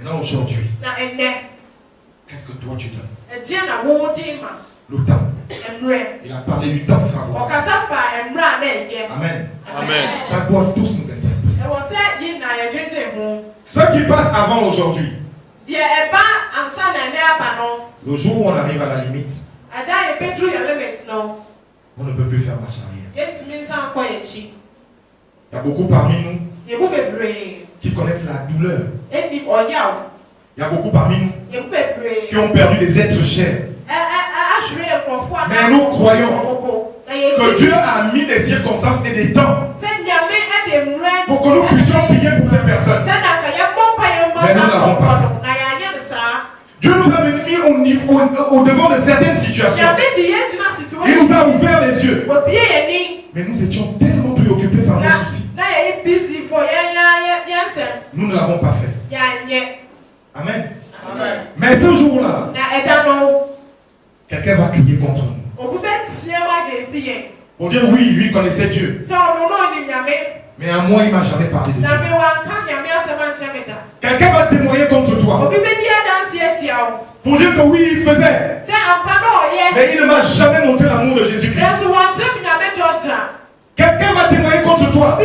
Maintenant, aujourd'hui, qu'est-ce que toi tu donnes? Le temps. Il a parlé du temps favorable. Amen. Amen. Ça doit tous nous interpeller. Ce qui passe avant aujourd'hui, le jour où on arrive à la limite, on ne peut plus faire marche arrière. Il y a beaucoup parmi nous qui connaissent la douleur. Il y a beaucoup parmi nous qui ont perdu des êtres chers. Mais nous croyons que Dieu a mis des circonstances et des temps pour que nous puissions prier pour ces personnes. Mais nous n'avons pas fait. Dieu nous a mis au devant de certaines situations. Il nous a ouvert les yeux. Mais nous étions tellement préoccupés par nos soucis. Nous ne l'avons pas fait. Amen. Amen. Mais ce jour-là, quelqu'un va crier contre nous. Pour dire oui, lui connaissait Dieu. Mais à moi, il ne m'a jamais parlé de Dieu. Quelqu'un va témoigner contre toi. Pour dire que oui, il faisait. Mais il ne m'a jamais montré l'amour de Jésus-Christ. Quelqu'un va témoigner contre toi.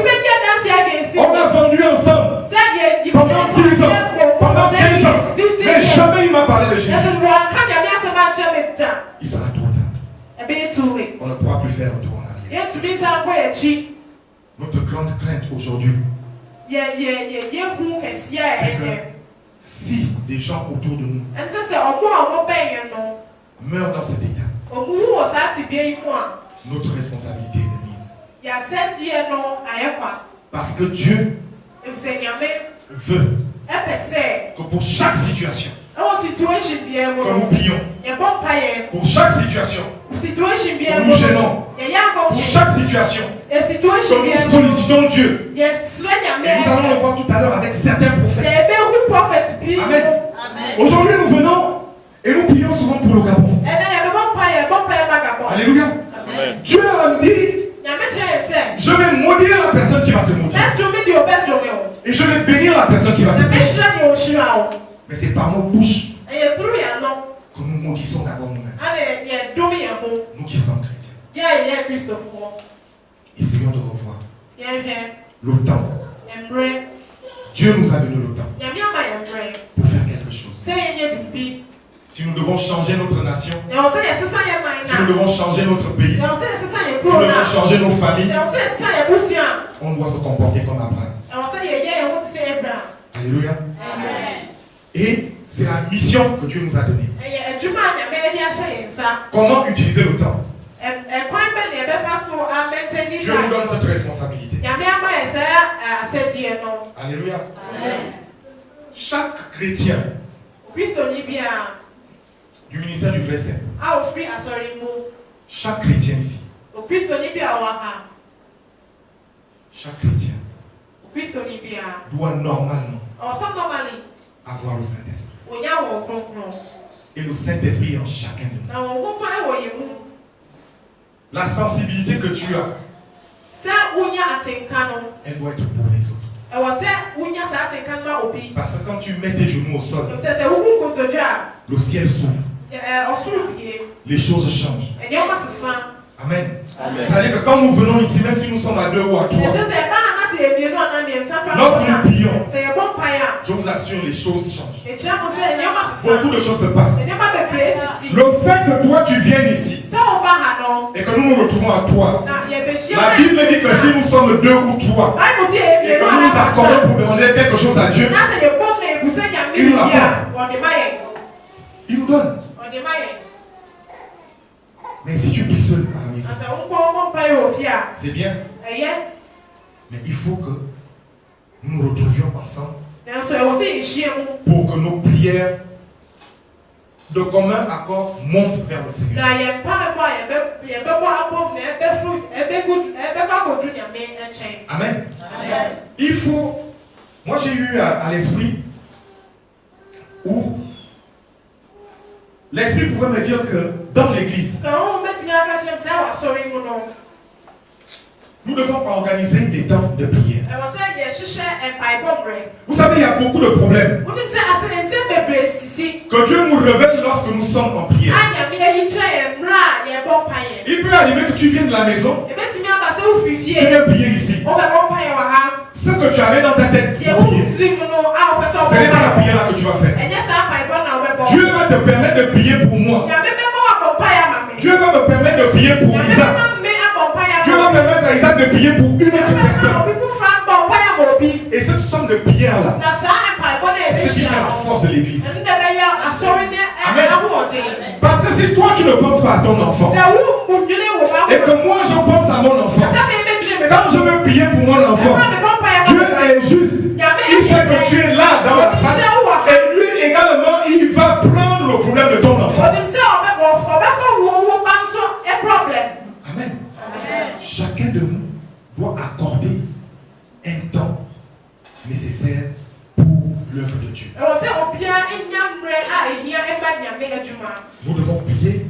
On a vendu ensemble pendant 10 ans, pendant 15 ans. Mais jamais il m'a parlé de Jésus. Il sera trop tard. On ne pourra plus faire retour en arrière. Notre grande crainte aujourd'hui, c'est que si des gens autour de nous meurent dans cet état, notre responsabilité est mise. Parce que Dieu veut que pour chaque situation, que nous prions. Pour chaque situation, que nous gênons. Pour chaque situation, que nous sollicitions Dieu. Et nous allons le voir tout à l'heure avec certains prophètes. Amen. Aujourd'hui, nous venons et nous prions souvent pour le Gabon. Alléluia. Amen. Dieu a dit, je vais maudire la personne qui va te maudire. Et je vais bénir la personne qui va te bénir. Mais c'est par nos bouches que nous maudissons d'abord nous-mêmes. Nous qui sommes chrétiens. Essayons de revoir le temps. Dieu nous a donné le temps pour faire quelque chose. Si nous devons changer notre nation, si nous devons changer notre pays, si nous devons changer nos familles, on doit se comporter comme Abraham. Alléluia. Et c'est la mission que Dieu nous a donnée. Comment utiliser le temps? Dieu nous donne cette responsabilité. Alléluia. Chaque chrétien du ministère du vrai Saint, chaque chrétien ici, chaque chrétien doit normalement avoir le Saint-Esprit. Et le Saint-Esprit est en chacun de nous. La sensibilité que tu as, elle doit être pour les autres. Parce que quand tu mets tes genoux au sol, le ciel s'ouvre. Les choses changent. Amen. C'est-à-dire que quand nous venons ici, même si nous sommes à 2 ou à 3, lorsque nous prions, je vous assure, les choses changent. Beaucoup de choses se passent. Le fait que toi tu viennes ici et que nous nous retrouvons à toi, la Bible dit que si nous sommes 2 ou 3 et que nous nous accordons pour demander quelque chose à Dieu, il nous l'apporte. Il nous donne. Mais si tu pries seul à la maison, c'est bien. Mais il faut que nous nous retrouvions ensemble pour que nos prières de commun accord montent vers le Seigneur. Amen. Il faut... Moi j'ai eu à l'esprit où l'esprit pouvait me dire que dans l'église, nous devons organiser des temps de prière. Vous savez, il y a beaucoup de problèmes. révèle lorsque nous sommes en prière. Il peut arriver que tu viennes de la maison, tu viens prier ici. Ce que tu avais dans ta tête pour prier, ce n'est pas la prière là que tu vas faire. Dieu va te permettre de prier pour moi. Dieu va me permettre de prier pour Isaac. Dieu va permettre à Isaac de prier pour une autre personne. Et cette somme de prière là, c'est ce qui fait la force de l'église. Amen. Parce que si toi tu ne penses pas à ton enfant, et que moi je pense à mon enfant, quand je veux prier pour mon enfant, Dieu est juste. Il sait que tu es là dans la salle. Et lui également, il va prendre le problème de ton enfant. Amen. Chacun de nous doit accorder un temps nécessaire pour l'œuvre de Dieu. Nous devons prier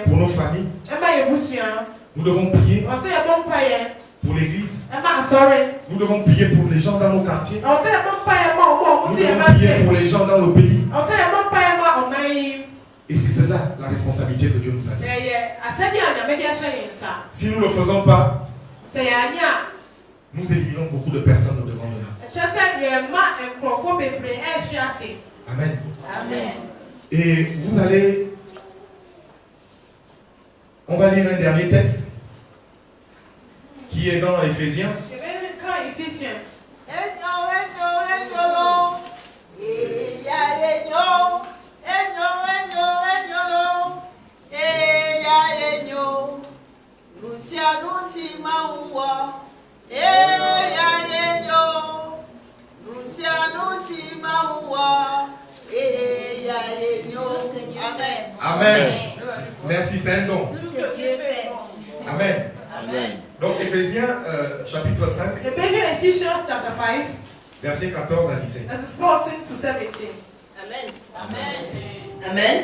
pour nos familles. Nous devons prier pour l'église. Nous devons prier pour les gens dans nos quartiers. Nous devons prier pour les gens dans nos pays. Et c'est cela la responsabilité que Dieu nous a donnée. Si nous ne le faisons pas, nous éliminons beaucoup de personnes devant nous. Amen. Amen. Et vous allez... On va lire un dernier texte qui est dans Éphésiens. Amen. Merci, c'est un don. Amen. Amen. Donc Éphésiens chapitre 5, versets 14 à 17. Amen. Amen. Amen.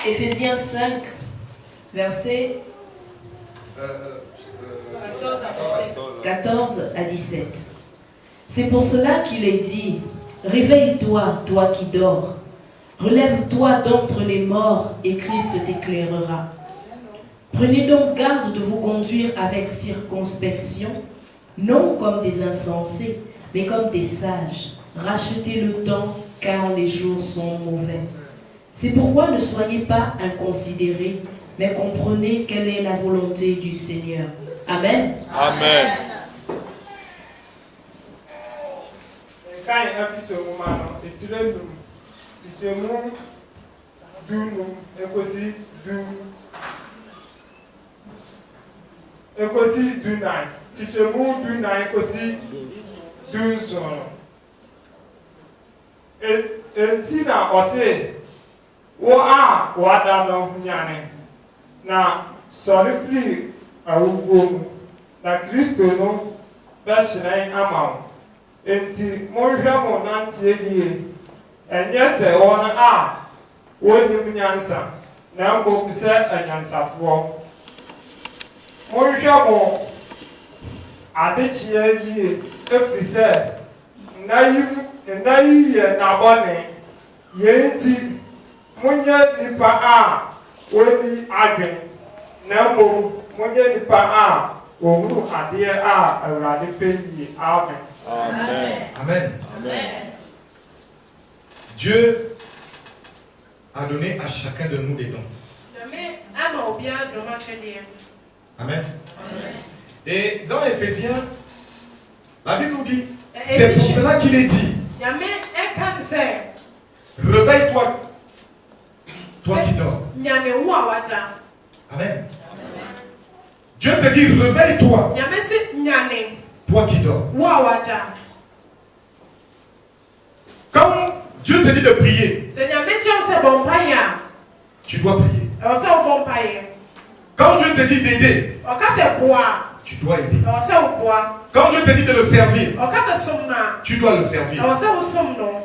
Éphésiens 5, versets 14 à 17. C'est pour cela qu'il est dit, réveille-toi, toi qui dors. Relève-toi d'entre les morts et Christ t'éclairera. Prenez donc garde de vous conduire avec circonspection, non comme des insensés, mais comme des sages. Rachetez le temps, car les jours sont mauvais. C'est pourquoi ne soyez pas inconsidérés, mais comprenez quelle est la volonté du Seigneur. Amen. Amen. Ekosi du nine. Tichemu du nine ekosi du sono. Etina ose wo a wada no nyane na sorry awugo na Kristo no bɛhyerɛn ama wo. Enti monhwɛ mo nantie yie. Ɛnyɛ sɛ wɔn a wɔnim nyansa na mbom sɛ anyansafoɔ. Monhwɛ mo adekyea yie ɛfiri sɛ nna yi yɛ n'abɔne. Yɛn nti monyɛ nipa a wɔni adwen na mbom monyɛ nipa a wɔhunu adeɛ a Awurade pɛ yie. Amen. Amen. Amen. Amen. Dieu a donné à chacun de nous des dons. Amen. Et dans Éphésiens, la Bible nous dit, c'est pour cela qu'il est dit, réveille-toi, toi qui dors. Amen. Dieu te dit, réveille-toi, toi qui dors. Quand Dieu te dit de prier, tu dois prier. Quand Dieu te dit d'aider, tu dois aider. Quand Dieu te dit de le servir, tu dois le servir.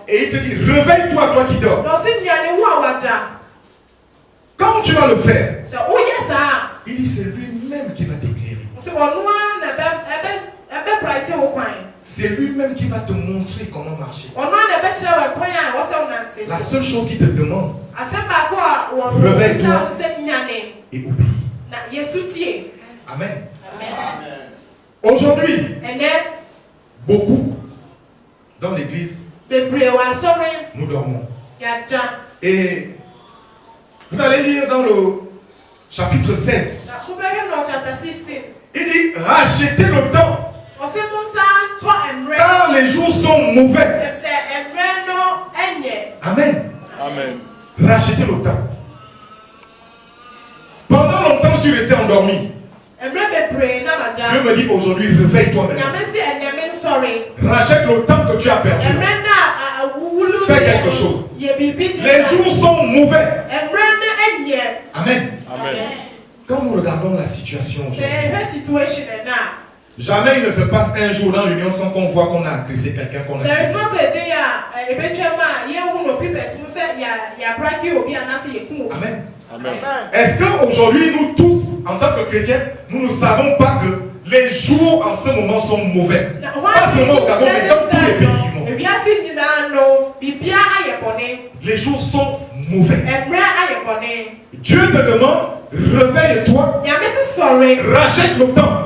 Et il te dit, réveille-toi, toi qui dors. Quand tu vas le faire, il dit, c'est lui-même qui va t'éclairer. C'est lui-même qui va te montrer comment marcher. La seule chose qu'il te demande, réveille-toi et obéis. Amen. Aujourd'hui, beaucoup dans l'église, nous dormons. Et vous allez lire dans le chapitre 16. Il dit, rachetez le temps. Car les jours sont mauvais. Amen. Amen. Rachetez le temps. Pendant longtemps, je suis resté endormi. Dieu me dit aujourd'hui, réveille-toi maintenant. Rachète le temps que tu as perdu. Fais quelque chose. Les jours sont mauvais. Amen. Amen. Quand nous regardons la situation aujourd'hui, jamais il ne se passe un jour dans l'union sans qu'on voit qu'on a agressé quelqu'un qu'on a agressé. Amen. Amen. Est-ce qu'aujourd'hui, nous tous, en tant que chrétiens, nous ne savons pas que les jours en ce moment sont mauvais? Pas seulement au Gabon, mais dans tous les pays du monde. Les jours sont mauvais. Dieu te demande, réveille-toi, rachète le temps.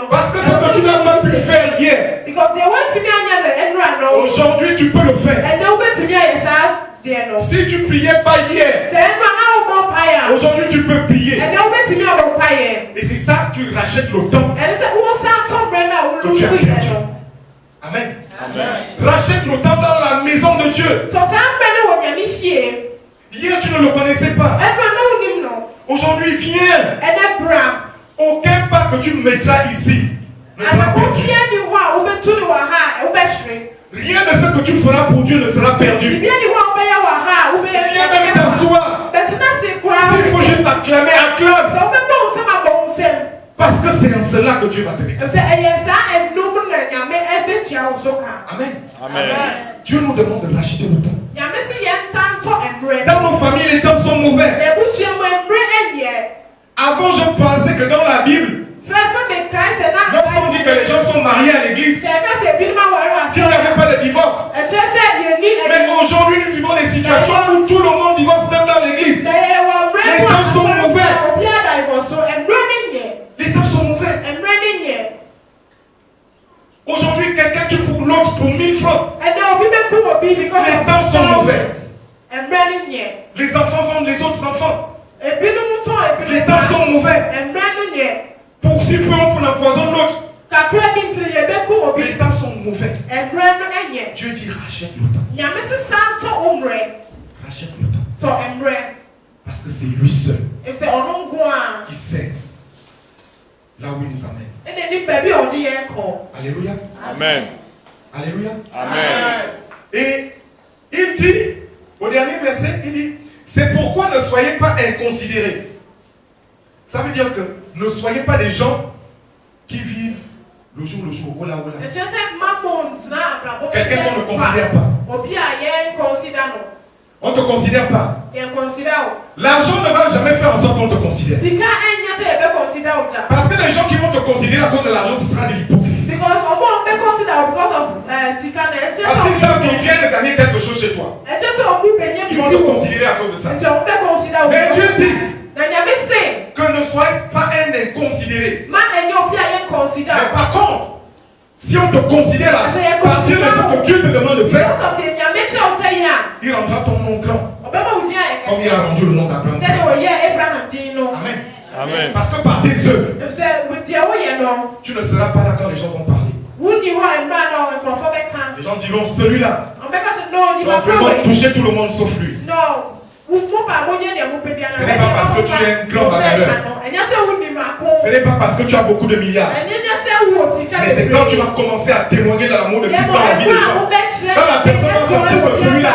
Parce que ce que tu n'as pas pu faire hier, aujourd'hui tu peux le faire. Si tu priais pas hier, aujourd'hui tu peux prier. Et c'est ça, tu rachètes le temps que tu as perdu. Amen. Amen. Rachète le temps dans la maison de Dieu. Hier tu ne le connaissais pas. Aujourd'hui viens. Aucun pas que tu mettras ici ne sera perdu. Rien de ce que tu feras pour Dieu ne sera perdu. Viens même t'asseoir. S'il faut juste acclamer, acclame. Parce que c'est en cela que Dieu va te récompenser. Amen. Amen. Dieu nous demande de racheter le temps. Dans nos familles, les temps sont mauvais. Avant, je pensais que dans la Bible, lorsqu'on dit que les gens sont mariés à l'église, qu'il n'y avait pas de divorce. Mais aujourd'hui, nous vivons des situations où tout le monde divorce même dans l'église. Les temps sont mauvais. Les temps sont mauvais. Aujourd'hui, quelqu'un tue pour l'autre pour 1000 francs. Les temps sont mauvais. Les enfants vendent les autres enfants. Les temps sont mauvais. Pour si peu, on peut l'empoisonner l'autre. Les temps sont mauvais. Dieu dit rachète le temps. Rachète le temps. Parce que c'est lui seul qui sait là où il nous amène. Alléluia. Amen. Alléluia. Amen. Et il dit, au dernier verset, il dit, c'est pourquoi ne soyez pas inconsidérés. Ça veut dire que ne soyez pas des gens qui vivent le jour, oula, oula. Quelqu'un qu'on ne considère pas. On ne te considère pas. L'argent ne va jamais faire en sorte qu'on te considère. Parce que les gens qui vont te considérer à cause de l'argent, ce sera de l'hypocrisie. Parce qu'ils savent qu'ils viennent de gagner quelque chose chez toi. Ils vont te considérer à cause de ça. Mais Dieu dit que ne soyez pas un inconsidéré. Mais par contre, si on te considère à partir de ce que Dieu te demande de faire, il rendra ton nom grand. Comme il a rendu le nom d'Abraham. Amen. Amen. Parce que par tes œuvres, tu ne seras pas là quand les gens vont parler. Les gens diront celui-là va vraiment toucher tout le monde sauf lui. Ce n'est pas parce que tu es un grand bagarreur. Ce n'est pas parce que tu as beaucoup de milliards. Mais c'est quand tu vas commencer à témoigner de l'amour de Christ dans la vie des gens. Quand la personne va sentir que celui-là,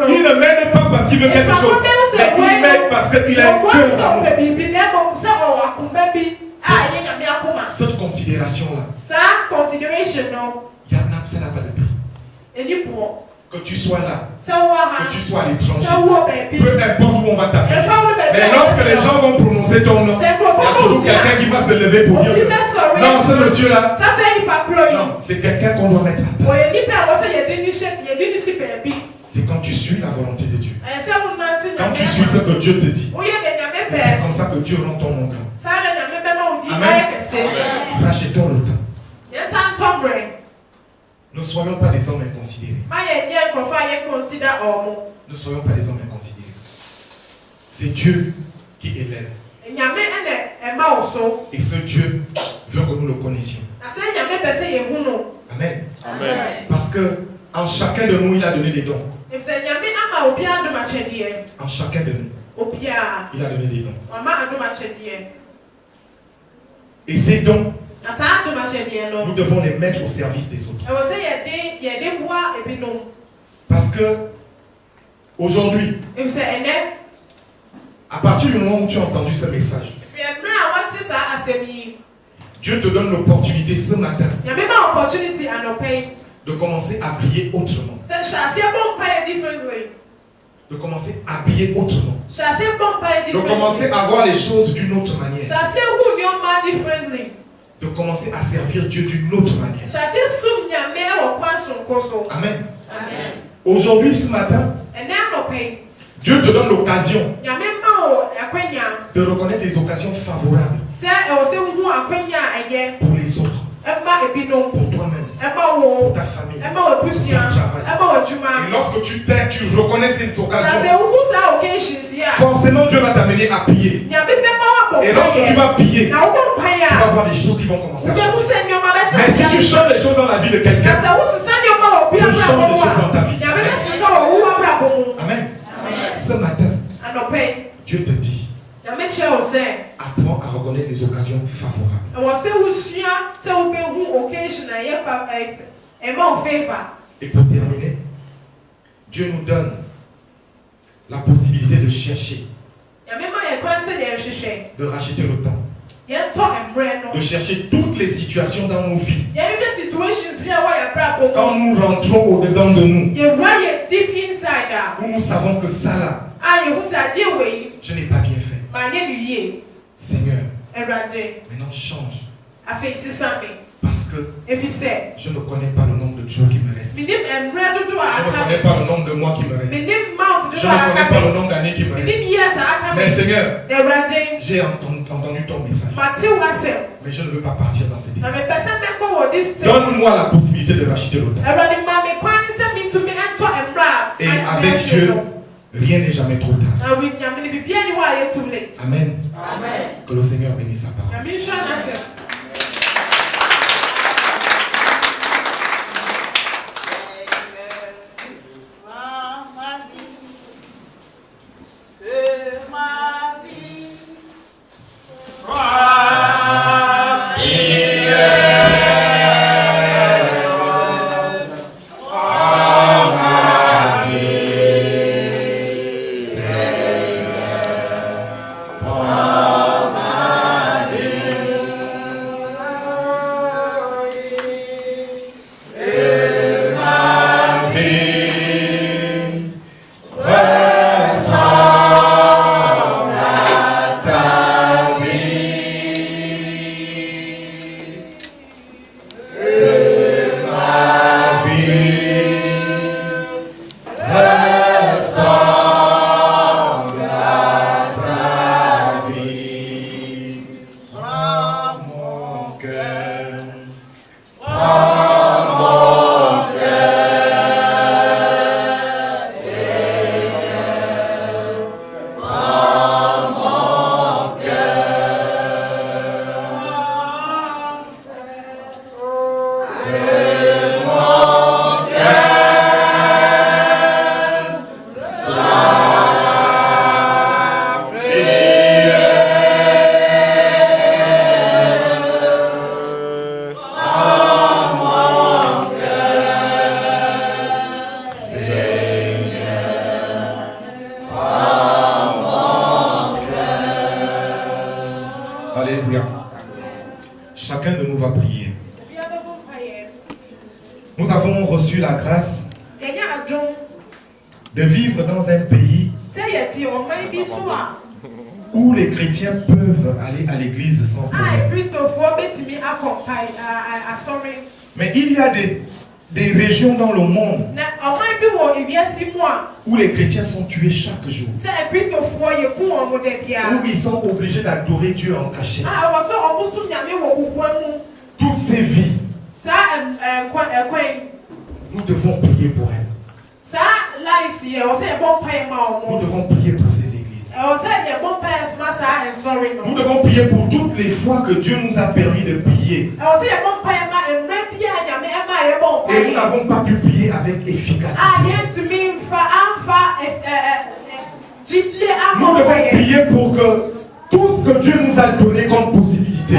il ne m'aide pas parce qu'il veut quelque chose, mais il m'aide parce qu'il a un cœur d'amour. Cette considération-là, ça n'a pas de prix. Que tu sois là, que tu sois à l'étranger, peu importe où on va t'amener. Mais lorsque les gens vont prononcer ton nom, il y a toujours quelqu'un qui va se lever pour dire que non, ce monsieur-là, non, c'est quelqu'un qu'on doit mettre à part. C'est tu suis la volonté de Dieu, quand tu suis ce que Dieu te dit, c'est comme ça que Dieu rend ton monde grand. Amen. Rachetons le temps. Ne soyons pas des hommes inconsidérés. Ne soyons pas des hommes inconsidérés. C'est Dieu qui élève. Et ce Dieu veut que nous le connaissions. Amen. Amen. Parce que en chacun de nous, il a donné des dons. En chacun de nous, il a donné des dons. Et ces dons, nous devons les mettre au service des autres. Parce que aujourd'hui, à partir du moment où tu as entendu ce message, Dieu te donne l'opportunité ce matin de commencer à prier autrement. De commencer à prier autrement. De commencer à voir les choses d'une autre manière. De commencer à servir Dieu d'une autre manière. Amen. Aujourd'hui, ce matin, Dieu te donne l'occasion de reconnaître les occasions favorables pour les autres, pour toi-même, pour ta famille, pour ton travail. Et lorsque tu reconnais ces occasions, forcément Dieu va t'amener à piller. Et lorsque tu vas piller, tu vas voir des choses qui vont commencer à changer. Mais si tu changes les choses dans la vie de quelqu'un, tu changes les choses dans ta vie. Amen. Ce matin, Dieu te dit, apprends à reconnaître les occasions favorables. Et pour terminer, Dieu nous donne la possibilité de chercher, de racheter le temps, de chercher toutes les situations dans nos vies. Quand nous rentrons au-dedans de nous, où nous savons que ça là, je n'ai pas bien fait. Seigneur, maintenant change. Parce que je ne connais pas le nombre de jours qui me restent. Je ne connais pas le nombre de mois qui me restent. Je ne connais pas le nombre d'années qui me restent. Mais Seigneur, j'ai entendu ton message. Mais je ne veux pas partir dans cette vie. Donne-moi la possibilité de racheter le temps. Et avec Dieu, rien n'est jamais trop tard. Amen. Que le Seigneur bénisse sa parole. Chacun de nous va prier. Nous avons reçu la grâce de vivre dans un pays où les chrétiens peuvent aller à l'église sans problème. Mais il y a des régions dans le monde où les chrétiens sont tués chaque jour, où ils sont obligés d'adorer Dieu en cachette. Toutes ces vies, nous devons prier pour elles. Nous devons prier pour ces églises. Nous devons prier pour toutes les fois que Dieu nous a permis de prier. Et nous n'avons pas pu prier avec efficacité. Nous devons prier pour que tout ce que Dieu nous a donné comme possibilité,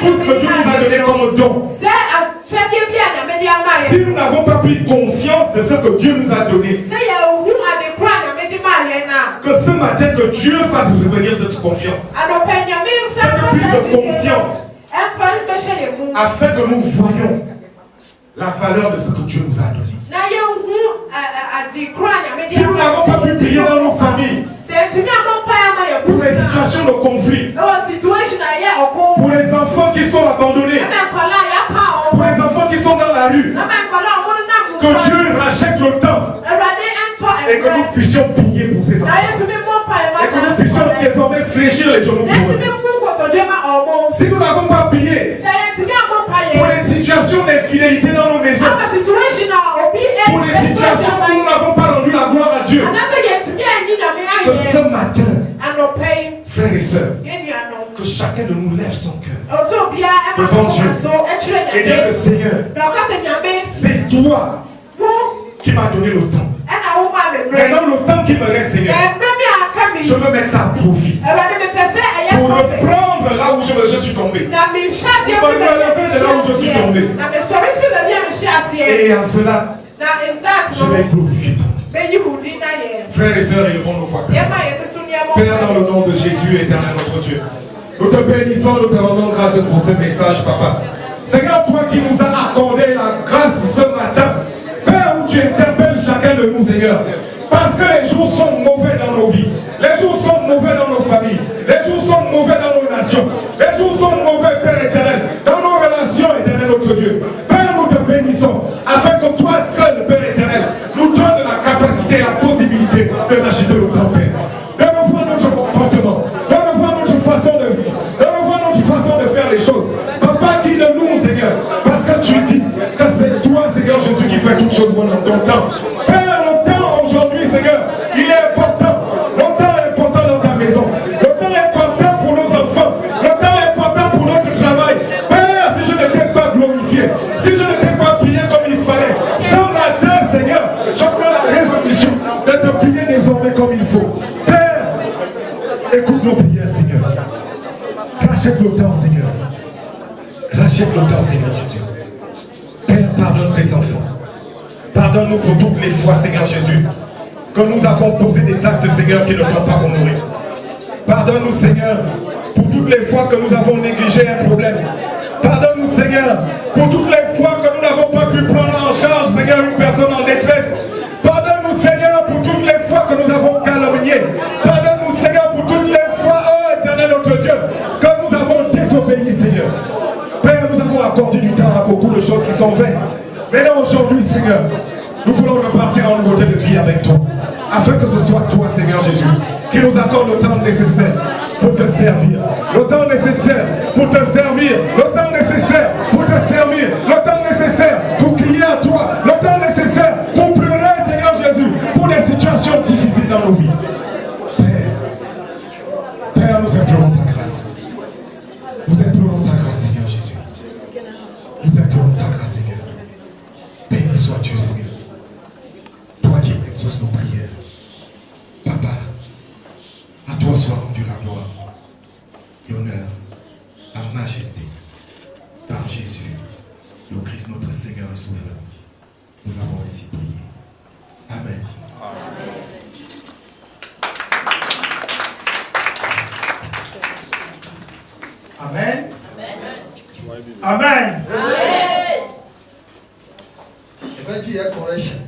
tout ce que Dieu nous a donné comme don, si nous n'avons pas pris conscience de ce que Dieu nous a donné, que ce matin que Dieu fasse revenir cette confiance, cette prise de conscience, afin que nous voyions la valeur de ce que Dieu nous a donné. Si nous n'avons pas pu prier dans nos familles, pour les situations de conflit, pour les enfants qui sont abandonnés, pour les enfants qui sont dans la rue, que Dieu rachète le temps et que nous puissions prier pour ces enfants, et que nous puissions désormais fléchir les genoux pour eux. Si nous n'avons pas prié pour les situations d'infidélité dans nos maisons, pour les situations où nous n'avons pas rendu la gloire à Dieu, que ce matin, frères et sœurs, que chacun de nous lève son cœur devant Dieu et dire que Seigneur, c'est toi qui m'as donné le temps. Maintenant, le temps qui me reste, Seigneur, je veux mettre ça à profit pour reprendre là où je suis tombé, pour me relever de là où je suis tombé. Et en cela, je vais glorifier toi. Frères et sœurs, élevons nos voix. Père, dans le nom de Jésus, éternel notre Dieu, nous te bénissons, nous te rendons grâce pour ce message, Papa. Seigneur, toi qui nous as accordé la grâce ce matin, Père, où tu interpelles chacun de nous, Seigneur, parce que les jours sont mauvais dans nos vies, les jours sont mauvais dans nos familles, les jours sont mauvais dans nos nations, les jours sont mauvais, Père éternel, dans nos relations, éternel notre Dieu. Père, nous te bénissons, afin que toi seul, Père éternel, nous donne la capacité et la possibilité de t'acheter le temps, Père. De revoir notre comportement, de revoir notre façon de vivre, de revoir notre façon de faire les choses. Papa, guide-nous, Seigneur, parce que tu dis que c'est toi, Seigneur Jésus, qui fait toutes choses bonnes en ton temps. Père, le temps aujourd'hui, Seigneur, il est important. Le temps est important dans ta maison. Le temps est important pour nos enfants. Le temps est important pour notre travail. Père, si je ne t'ai pas glorifié, si je ne t'ai pas prié comme il fallait, ce matin, Seigneur, je prends la résolution de te prier désormais comme il faut. Père, écoute nos prières, Seigneur. Rachète le temps, Seigneur. Rachète le temps, Seigneur Jésus. Père, pardonne tes enfants. Pardonne-nous pour toutes les fois, Seigneur Jésus, que nous avons posé des actes, Seigneur, qui ne sont pas honorés. Pardonne-nous, Seigneur, pour toutes les fois que nous avons négligé un problème. Pardonne-nous, Seigneur, pour toutes les fois que nous n'avons pas pu prendre en charge, Seigneur, une personne en détresse. Pardonne-nous, Seigneur, pour toutes les fois que nous avons calomnié. Pardonne-nous, Seigneur, pour toutes les fois, oh éternel notre Dieu, que nous avons désobéi, Seigneur. Père, nous avons accordé du temps à beaucoup de choses qui sont vaines. Mais là, aujourd'hui, Seigneur, nous voulons repartir en nouveauté de vie avec toi. Afin que ce soit toi, Seigneur Jésus, qui nous accorde le temps nécessaire pour te servir. Le temps nécessaire pour te servir. Le temps nécessaire pour te servir. Le temps nécessaire pour crier à toi. Le temps nécessaire pour pleurer, Seigneur Jésus, pour des situations difficiles dans nos vies. Père, nous implorons ta grâce. Nous implorons ta grâce, Seigneur Jésus. Nous implorons ta grâce, Seigneur. Béni sois-tu, Seigneur. Toi qui exauces nos prières. Papa, à toi soit rendue la gloire, l'honneur, la majesté. Par Jésus, le Christ, notre Seigneur et Sauveur. Nous avons ainsi prié. Amen. Amen. Amen. Amen. Je vais dire une correction.